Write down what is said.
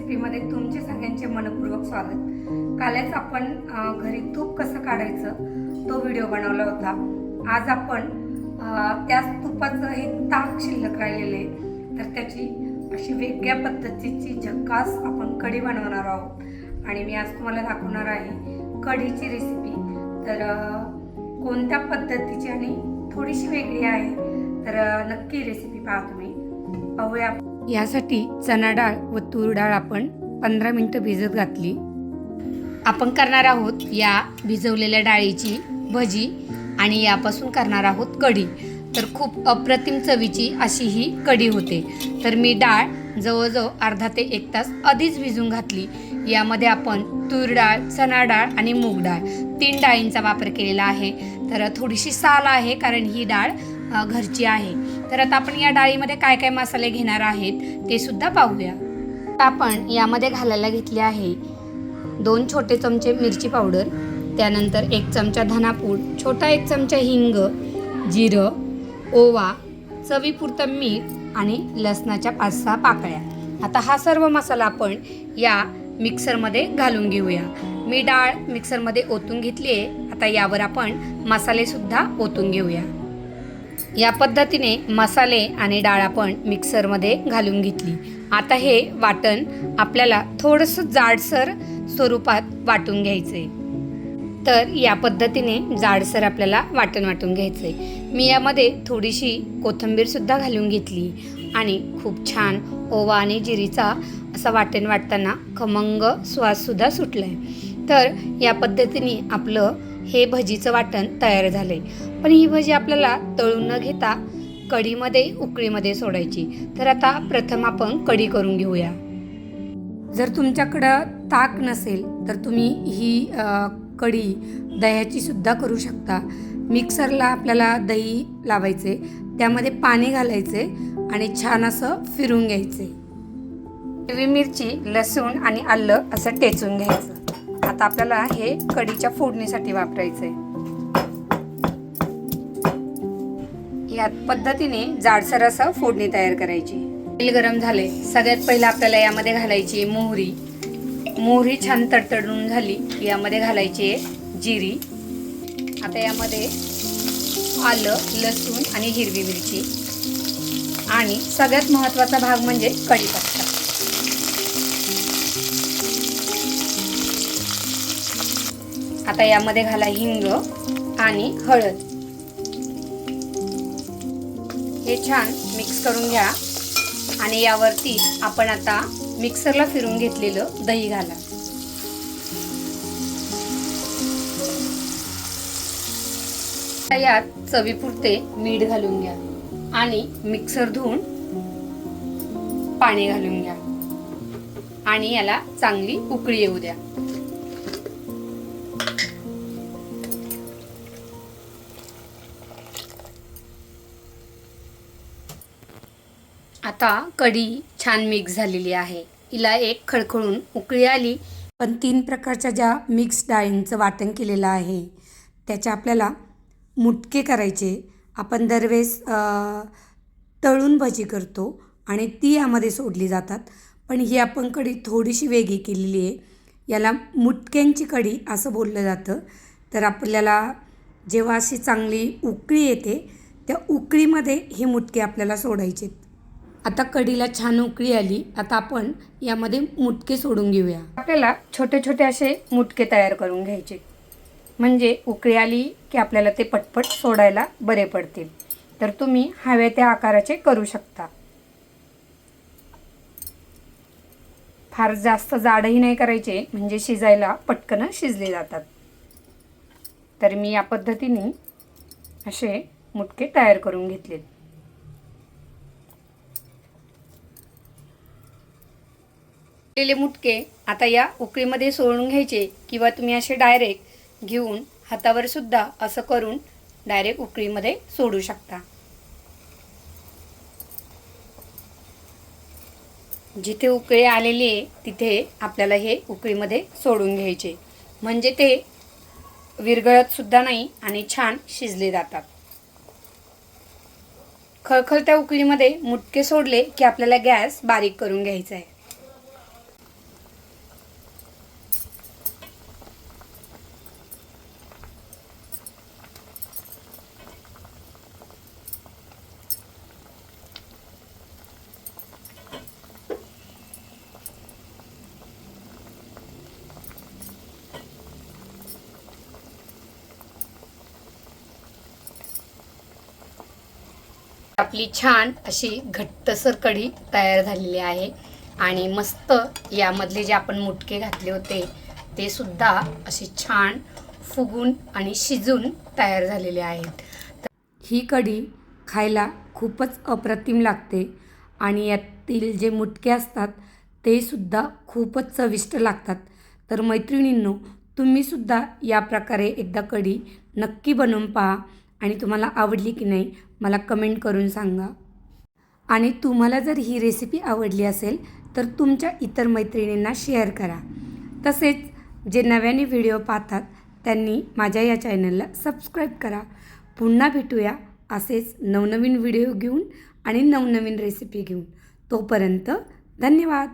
रेसिपीमध्ये तुमचे सगळ्यांचे मनपूर्वक स्वागत। कालच आपण घरी तूप कसं काढायचं तो व्हिडिओ बनवला होता। आज आपण त्याच तुपाचं एक ताक शिल्लक राहिलेले तर त्याची अशी वेगळ्या पद्धतीची झकास आपण कढी बनवणार आहोत आणि मी आज तुम्हाला दाखवणार आहे कढीची रेसिपी। तर कोणत्या पद्धतीची आणि थोडीशी वेगळी आहे तर नक्की रेसिपी पहा तुम्ही। पाहूया। यासाठी चणा डाळ व तूर डाळ आपण 15 मिनिटं भिजत घातली। आपण करणार आहोत या भिजवलेल्या डाळीची भजी आणि यापासून करणार आहोत कढी। तर खूप अप्रतिम चवीची अशी ही कढी होते। तर मी डाळ जवळजवळ अर्धा ते 1 तास आधीच भिजून घातली। यामध्ये आपण तूर डाळ, चणा डाळ आणि मूग डाळ 3 डाळींचा वापर केलेला आहे। तर थोडीशी साल आहे कारण ही डाळ घरची आहे। तर आता आपण या डाळीमध्ये काय काय मसाले घेणार आहेत ते सुद्धा पाहूया। आपण यामध्ये घालायला घेतले आहे 2 छोटे चमचे मिरची पावडर, त्यानंतर 1 चमचा धनापूड, छोटा 1 चमचा हिंग, जिरं, ओवा, चवीपुरतं मीठ आणि लसणाच्या 5-6 पाकळ्या। आता हा सर्व मसाला आपण या मिक्सरमध्ये घालून घेऊया। मी डाळ मिक्सरमध्ये ओतून घेतली आहे। आता यावर आपण मसाले सुद्धा ओतून घेऊया। या पद्धतीने मसाले आणि डाळ आपण मिक्सरमध्ये घालून घेतली। आता हे वाटण आपल्याला थोडंसं जाडसर स्वरूपात वाटून घ्यायचे। तर या पद्धतीने जाडसर आपल्याला वाटून घ्यायचे। मी यामध्ये थोडीशी कोथिंबीर सुद्धा घालून घेतली आणि खूप छान ओवा आणि जिरीचा असा वाटण वाटताना खमंग स्वाद सुद्धा सुटलाय। तर या पद्धतीने आपलं हे भजीचं वाटण तयार झाले। पण ही भजी आपल्याला तळून न घेता कढीमध्ये उकळीमध्ये सोडायची। तर आता प्रथम आपण कढी करून घेऊया। जर तुमच्याकडं ताक नसेल तर तुम्ही ही कढी दह्याची सुद्धा करू शकता। मिक्सरला आपल्याला दही लावायचे, त्यामध्ये पाणी घालायचे आणि छान असं फिरून घ्यायचे। हिरवी मिरची, लसूण आणि आलं असं टेचून घ्यायचं। आता आपल्याला हे कढीच्या फोडणीसाठी वापरायचे। या पद्धतीने जाडसर असं फोडणी तयार करायची। तेल गरम झाले, सगळ्यात पहिलं आपल्याला यामध्ये घालायची मोहरी। मोहरी छान तडतडून झाली यामध्ये घालायची जिरी। आता यामध्ये आलं, लसूण आणि हिरवी मिरची आणि सगळ्यात महत्त्वाचा भाग म्हणजे कढीपत्ता। आता यामध्ये घाला हिंग आणि हळद। हे छान मिक्स करून घ्या आणि यावरती आपण आता मिक्सरला फिरून घेतलेलं दही घाला। यात चवीपुरते मीठ घालून घ्या आणि मिक्सर धुवून पाणी घालून घ्या आणि याला चांगली उकळी येऊ द्या। आता कढी छान मिक्स झालेली आहे। हिला एक खळखळून उकळी आली। पण 3 प्रकारच्या ज्या मिक्स डाळींचं वाटण केलेलं आहे त्याच्या आपल्याला मुटके करायचे। आपण दरवेळेस तळून भजी करतो आणि ती यामध्ये सोडली जातात, पण ही आपण कढी थोडीशी वेगळी केलेली आहे। याला मुटक्यांची कढी असं बोललं जातं। तर आपल्याला जेव्हा अशी चांगली उकळी येते त्या उकळीमध्ये हे मुटके आपल्याला सोडायचे। आता कढीला छान उकळी आली। आता आपण यामध्ये मुटके सोडून घेऊया। आपल्याला छोटे छोटे असे मुटके तयार करून घ्यायचे, म्हणजे उकळी आली की आपल्याला ते पटपट सोडायला बरे पडतील। तर तुम्ही हव्या त्या आकाराचे करू शकता। फार जास्त जाडही नाही करायचे, म्हणजे शिजायला पटकन शिजले जातात। तर मी या पद्धतीने असे मुटके तयार करून घेतलेत। मुटके आता या उकळीमध्ये सोडून घ्यायचे किंवा तुम्ही असे डायरेक्ट घेऊन हातावर सुद्धा असं करून डायरेक्ट उकळीमध्ये सोडू शकता। जिथे उकळी आलेली आहे तिथे आपल्याला हे उकळीमध्ये सोडून घ्यायचे, म्हणजे ते विरघळत सुद्धा नाही आणि छान शिजले जातात। खळखळत्या उकळीमध्ये मुटके सोडले की आपल्याला गॅस बारीक करून घ्यायचा आहे। आपली छान अशी घट्टसर कढी तयार झालेली आहे आणि मस्त यामधले जे आपण मुटके घातले होते ते सुद्धा असे छान फुगून आणि शिजून तयार झालेले आहेत. ही कढी खायला खूपच अप्रतिम लागते आणि यातील जे मुटके असतात ते सुद्धा खूपच चविष्ट लागतात. तर मैत्रिणींनो, तुम्हीसुद्धा या प्रकारे एकदा कढी नक्की बनवून पहा आणि तुम्हाला आवडली की नाही मला कमेंट करून सांगा. आणि तुम्हाला जर ही रेसिपी आवडली असेल तर तुमच्या इतर मैत्रिणींना शेअर करा. तसेच जे नव्याने व्हिडिओ पाहतात त्यांनी माझ्या या चॅनलला सबस्क्राईब करा. पुन्हा भेटूया असेच नवनवीन व्हिडिओ घेऊन आणि नवनवीन रेसिपी घेऊन. तोपर्यंत धन्यवाद.